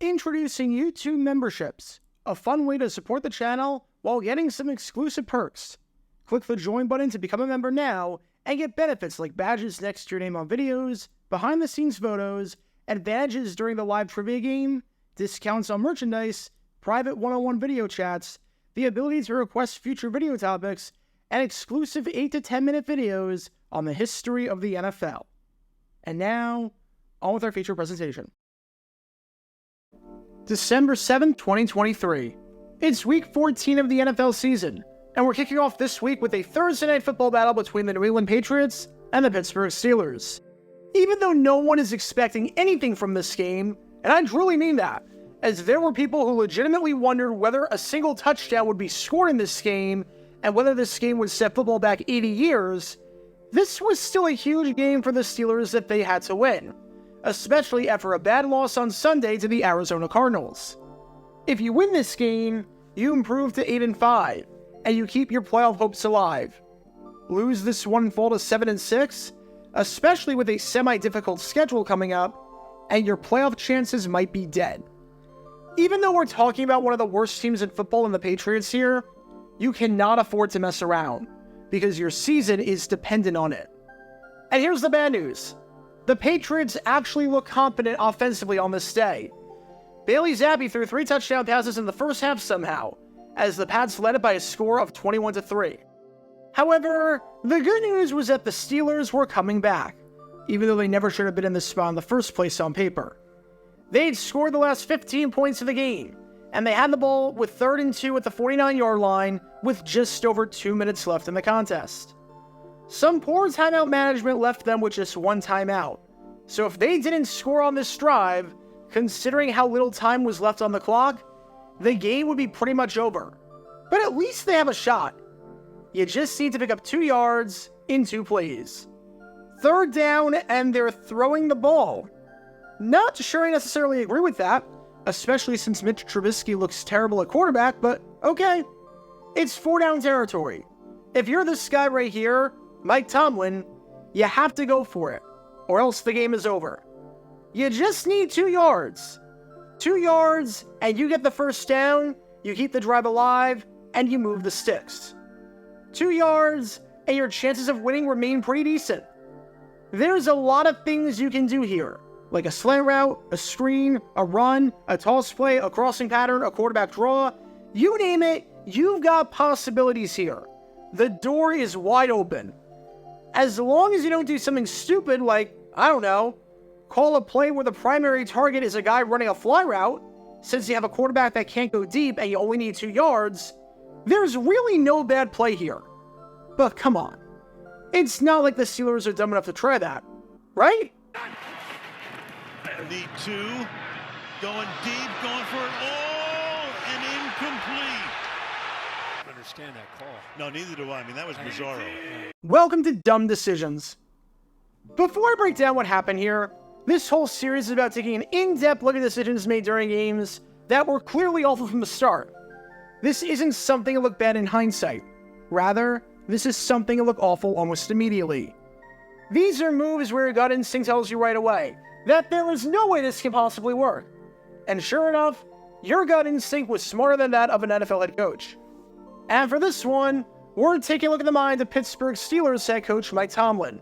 Introducing YouTube memberships, a fun way to support the channel while getting some exclusive perks. Click the join button to become a member now and get benefits like badges next to your name on videos, behind-the-scenes photos, advantages during the live trivia game, discounts on merchandise, private one-on-one video chats, the ability to request future video topics, and exclusive 8 to 10 minute videos on the history of the NFL. And now, on with our feature presentation. December 7th, 2023. It's week 14 of the NFL season, and we're kicking off this week with a Thursday night football battle between the New England Patriots and the Pittsburgh Steelers. Even though no one is expecting anything from this game, and I truly mean that, as there were people who legitimately wondered whether a single touchdown would be scored in this game and whether this game would set football back 80 years, this was still a huge game for the Steelers that they had to win, especially after a bad loss on Sunday to the Arizona Cardinals. If you win this game, you improve to 8-5, and you keep your playoff hopes alive. Lose this one and fall to 7-6, especially with a semi-difficult schedule coming up, and your playoff chances might be dead. Even though we're talking about one of the worst teams in football in the Patriots here, you cannot afford to mess around, because your season is dependent on it. And here's the bad news. The Patriots actually look competent offensively on this day. Bailey Zappi threw 3 touchdown passes in the first half somehow, as the Pats led it by a score of 21-3. However, the good news was that the Steelers were coming back, even though they never should have been in this spot in the first place on paper. They'd scored the last 15 points of the game, and they had the ball with 3rd and 2 at the 49-yard line with just over 2 minutes left in the contest. Some poor timeout management left them with just one timeout, so if they didn't score on this drive, considering how little time was left on the clock, the game would be pretty much over. But at least they have a shot. You just need to pick up 2 yards in 2 plays. 3rd down, and they're throwing the ball. Not sure I necessarily agree with that, especially since Mitch Trubisky looks terrible at quarterback, but okay. It's 4-down territory. If you're this guy right here, Mike Tomlin, you have to go for it, or else the game is over. You just need 2 yards. 2 yards, and you get the first down, you keep the drive alive, and you move the sticks. 2 yards, and your chances of winning remain pretty decent. There's a lot of things you can do here, like a slant route, a screen, a run, a toss play, a crossing pattern, a quarterback draw. You name it, you've got possibilities here. The door is wide open. As long as you don't do something stupid like, I don't know, call a play where the primary target is a guy running a fly route, since you have a quarterback that can't go deep and you only need 2 yards, there's really no bad play here. But come on. It's not like the Steelers are dumb enough to try that, right? Need 2, going deep, going for it all, and incomplete. I don't understand that call. No, neither do I. I mean, that was bizarro. Welcome to Dumb Decisions. Before I break down what happened here, this whole series is about taking an in-depth look at decisions made during games that were clearly awful from the start. This isn't something to look bad in hindsight. Rather, this is something to look awful almost immediately. These are moves where your gut instinct tells you right away that there is no way this can possibly work. And sure enough, your gut instinct was smarter than that of an NFL head coach. And for this one, we're taking a look at the mind of Pittsburgh Steelers head coach Mike Tomlin.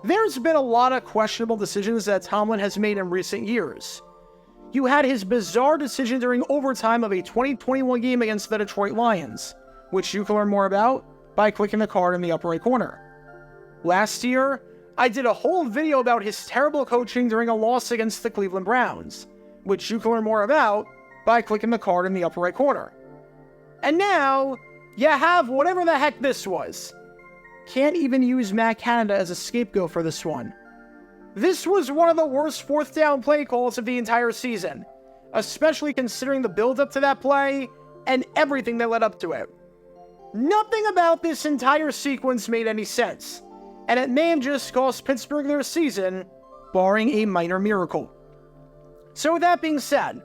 There's been a lot of questionable decisions that Tomlin has made in recent years. You had his bizarre decision during overtime of a 2021 game against the Detroit Lions, which you can learn more about by clicking the card in the upper right corner. Last year, I did a whole video about his terrible coaching during a loss against the Cleveland Browns, which you can learn more about by clicking the card in the upper right corner. And now, you have whatever the heck this was. Can't even use Matt Canada as a scapegoat for this one. This was one of the worst 4th down play calls of the entire season, especially considering the build-up to that play and everything that led up to it. Nothing about this entire sequence made any sense, and it may have just cost Pittsburgh their season, barring a minor miracle. So with that being said,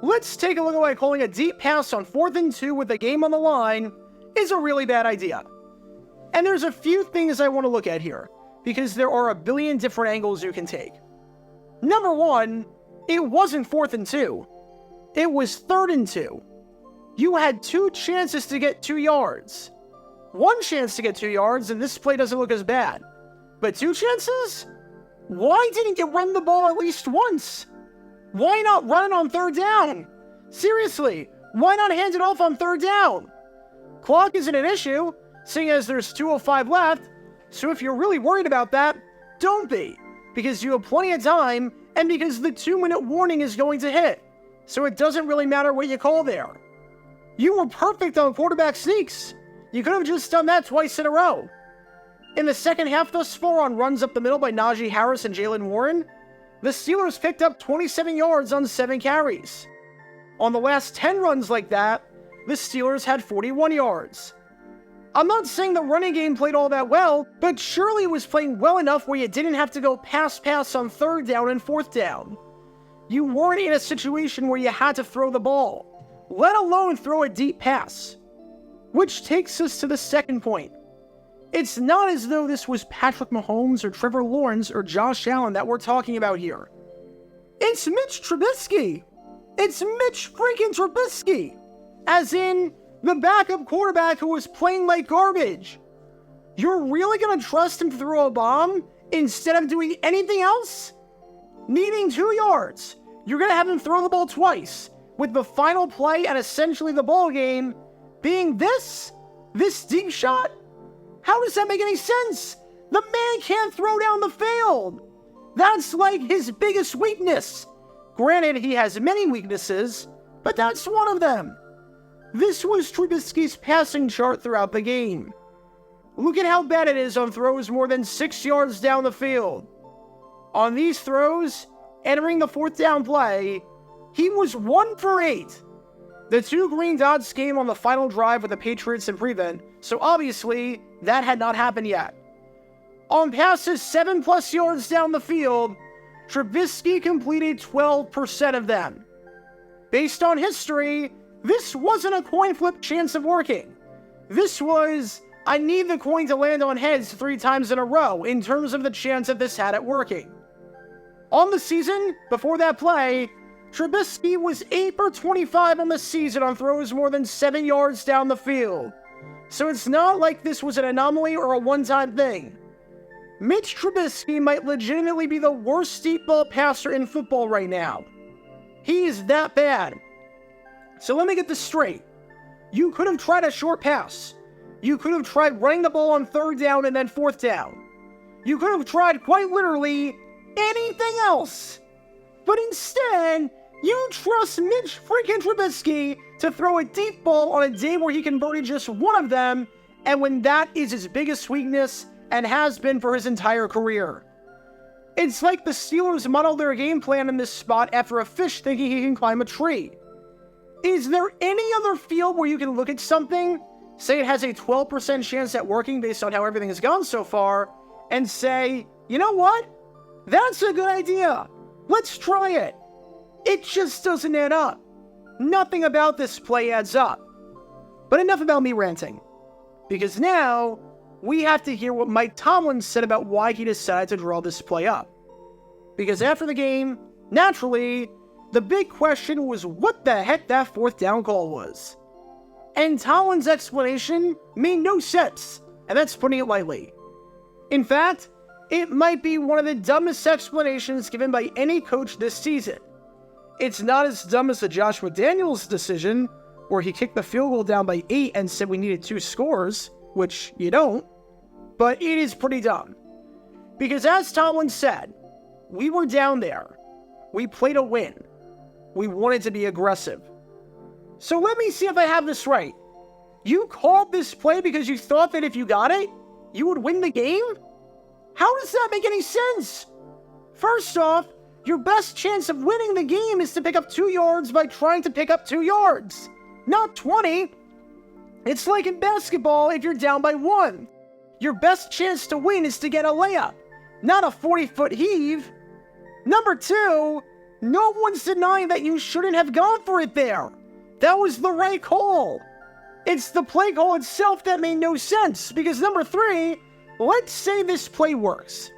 let's take a look at why calling a deep pass on 4th and 2 with the game on the line is a really bad idea. And there's a few things I want to look at here, because there are a billion different angles you can take. Number 1, it wasn't 4th and 2. It was 3rd and 2. You had 2 chances to get 2 yards. 1 chance to get 2 yards, and this play doesn't look as bad. But 2 chances? Why didn't you run the ball at least once? Why not run it on 3rd down? Seriously, why not hand it off on 3rd down? Clock isn't an issue, seeing as there's 2:05 left, so if you're really worried about that, don't be, because you have plenty of time, and because the 2-minute warning is going to hit, so it doesn't really matter what you call there. You were perfect on quarterback sneaks. You could have just done that twice in a row. In the second half thus far, on runs up the middle by Najee Harris and Jalen Warren, the Steelers picked up 27 yards on 7 carries. On the last 10 runs like that, the Steelers had 41 yards. I'm not saying the running game played all that well, but surely it was playing well enough where you didn't have to go pass on 3rd down and 4th down. You weren't in a situation where you had to throw the ball, let alone throw a deep pass. Which takes us to the second point. It's not as though this was Patrick Mahomes or Trevor Lawrence or Josh Allen that we're talking about here. It's Mitch Trubisky. It's Mitch freaking Trubisky. As in, the backup quarterback who was playing like garbage. You're really going to trust him to throw a bomb instead of doing anything else? Needing 2 yards, you're going to have him throw the ball twice, with the final play and essentially the ball game being this deep shot? How does that make any sense? The man can't throw down the field. That's like his biggest weakness. Granted, he has many weaknesses, but that's one of them. This was Trubisky's passing chart throughout the game. Look at how bad it is on throws more than 6 yards down the field. On these throws, entering the 4th down play, he was 1 for 8. The 2 green dots came on the final drive with the Patriots in prevent, so obviously that had not happened yet. On passes 7+ yards down the field, Trubisky completed 12% of them. Based on history, this wasn't a coin flip chance of working. This was, I need the coin to land on heads 3 times in a row in terms of the chance that this had it working. On the season, before that play, Trubisky was 8 for 25 on the season on throws more than 7 yards down the field. So it's not like this was an anomaly or a one-time thing. Mitch Trubisky might legitimately be the worst deep ball passer in football right now. He is that bad. So let me get this straight. You could have tried a short pass. You could have tried running the ball on 3rd down and then 4th down. You could have tried quite literally anything else. But instead, you trust Mitch freaking Trubisky to throw a deep ball on a day where he converted just one of them, and when that is his biggest weakness and has been for his entire career. It's like the Steelers modeled their game plan in this spot after a fish thinking he can climb a tree. Is there any other field where you can look at something, say it has a 12% chance at working based on how everything has gone so far, and say, you know what? That's a good idea. Let's try it. It just doesn't add up. Nothing about this play adds up. But enough about me ranting. Because now, we have to hear what Mike Tomlin said about why he decided to draw this play up. Because after the game, naturally, the big question was what the heck that 4th down call was. And Tomlin's explanation made no sense, and that's putting it lightly. In fact, it might be one of the dumbest explanations given by any coach this season. It's not as dumb as the Josh McDaniels decision, where he kicked the field goal down by 8 and said we needed 2 scores, which you don't, but it is pretty dumb. Because as Tomlin said, we were down there. We played a win. We wanted to be aggressive. So let me see if I have this right. You called this play because you thought that if you got it, you would win the game? How does that make any sense? First off, your best chance of winning the game is to pick up 2 yards by trying to pick up 2 yards, not 20. It's like in basketball if you're down by 1. Your best chance to win is to get a layup, not a 40-foot heave. Number 2, no one's denying that you shouldn't have gone for it there. That was the right call. It's the play call itself that made no sense, because number 3, let's say this play works.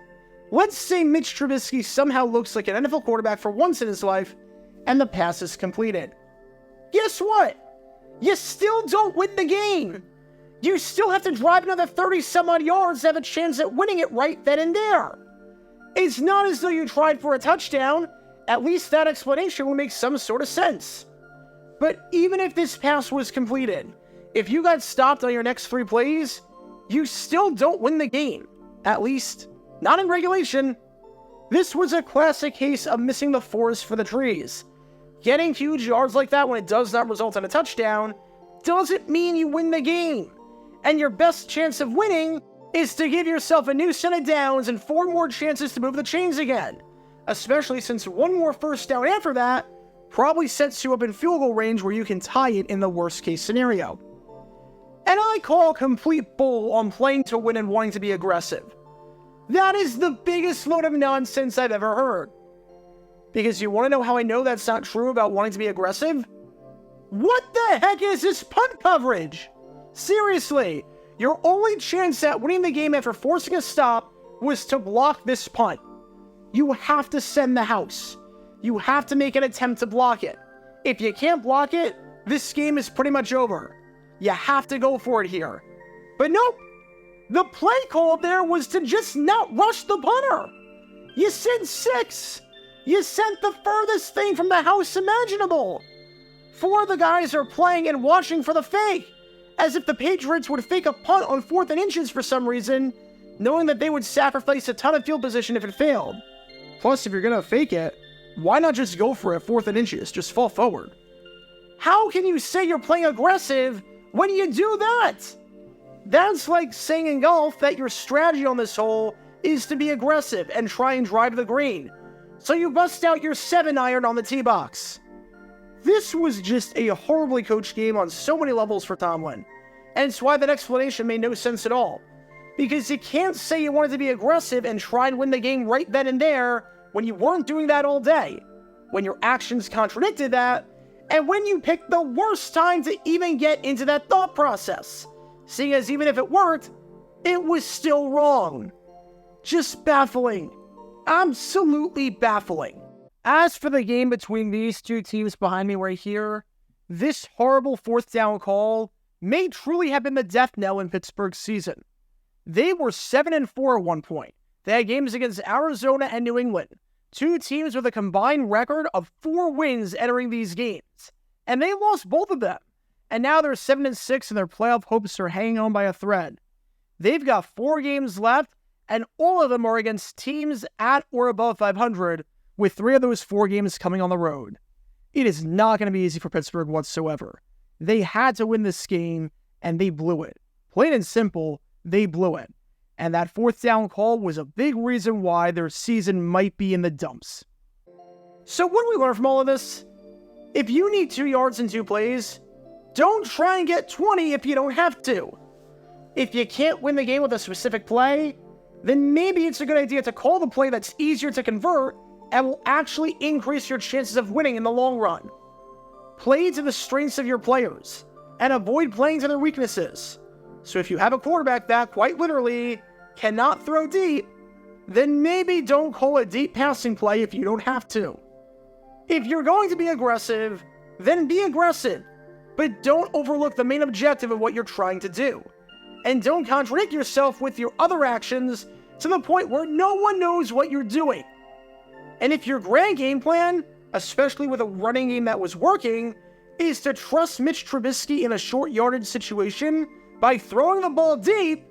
Let's say Mitch Trubisky somehow looks like an NFL quarterback for once in his life, and the pass is completed. guess what? You still don't win the game. You still have to drive another 30 some odd yards to have a chance at winning it right then and there. It's not as though you tried for a touchdown. At least that explanation will make some sort of sense. But even if this pass was completed, if you got stopped on your next 3 plays, you still don't win the game. At least, not in regulation. This was a classic case of missing the forest for the trees. Getting huge yards like that when it does not result in a touchdown doesn't mean you win the game. And your best chance of winning is to give yourself a new set of downs and 4 more chances to move the chains again. Especially since 1 more first down after that probably sets you up in field goal range where you can tie it in the worst case scenario. And I call complete bull on playing to win and wanting to be aggressive. That is the biggest load of nonsense I've ever heard. Because you want to know how I know that's not true about wanting to be aggressive? What the heck is this punt coverage? Seriously, your only chance at winning the game after forcing a stop was to block this punt. You have to send the house. You have to make an attempt to block it. If you can't block it, this game is pretty much over. You have to go for it here. But nope. The play call there was to just not rush the punter. You sent 6. You sent the furthest thing from the house imaginable. 4 of the guys are playing and watching for the fake, as if the Patriots would fake a punt on 4th and inches for some reason, knowing that they would sacrifice a ton of field position if it failed. Plus, if you're going to fake it, why not just go for it 4th and inches? Just fall forward. How can you say you're playing aggressive when you do that? That's like saying in golf that your strategy on this hole is to be aggressive and try and drive the green. So you bust out your 7-iron on the tee box. This was just a horribly coached game on so many levels for Tomlin. And it's why that explanation made no sense at all. Because you can't say you wanted to be aggressive and try and win the game right then and there when you weren't doing that all day, when your actions contradicted that, and when you picked the worst time to even get into that thought process, seeing as even if it worked, it was still wrong. Just baffling. Absolutely baffling. As for the game between these 2 teams behind me right here, this horrible 4th down call may truly have been the death knell in Pittsburgh's season. They were 7-4 at one point. They had games against Arizona and New England, 2 teams with a combined record of 4 wins entering these games. And they lost both of them. And now they're 7-6 and their playoff hopes are hanging on by a thread. They've got 4 games left, and all of them are against teams at or above 500, with 3 of those 4 games coming on the road. It is not going to be easy for Pittsburgh whatsoever. They had to win this game, and they blew it. Plain and simple, they blew it. And that 4th down call was a big reason why their season might be in the dumps. So what do we learn from all of this? If you need 2 yards in 2 plays, don't try and get 20 if you don't have to. If you can't win the game with a specific play, then maybe it's a good idea to call the play that's easier to convert and will actually increase your chances of winning in the long run. Play to the strengths of your players, and avoid playing to their weaknesses. So if you have a quarterback that, quite literally, cannot throw deep, then maybe don't call a deep passing play if you don't have to. If you're going to be aggressive, then be aggressive, but don't overlook the main objective of what you're trying to do. And don't contradict yourself with your other actions to the point where no one knows what you're doing. And if your grand game plan, especially with a running game that was working, is to trust Mitch Trubisky in a short yardage situation by throwing the ball deep,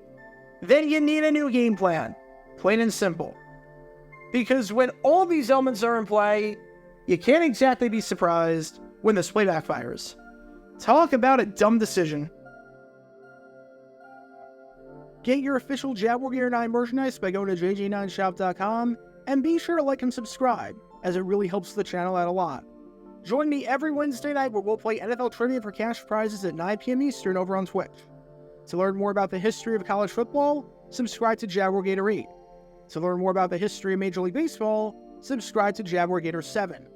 then you need a new game plan. Plain and simple. Because when all these elements are in play, you can't exactly be surprised when this play backfires. Talk about a dumb decision. Get your official Jaguar Gear 9 merchandise by going to jj9shop.com, and be sure to like and subscribe, as it really helps the channel out a lot. Join me every Wednesday night where we'll play NFL Trivia for cash prizes at 9 p.m. Eastern over on Twitch. To learn more about the history of college football, subscribe to Jaguar Gator 8. To learn more about the history of Major League Baseball, subscribe to Jaguar Gator 7.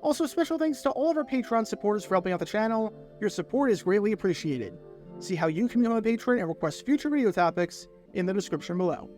Also, special thanks to all of our Patreon supporters for helping out the channel. Your support is greatly appreciated. See how you can become a patron and request future video topics in the description below.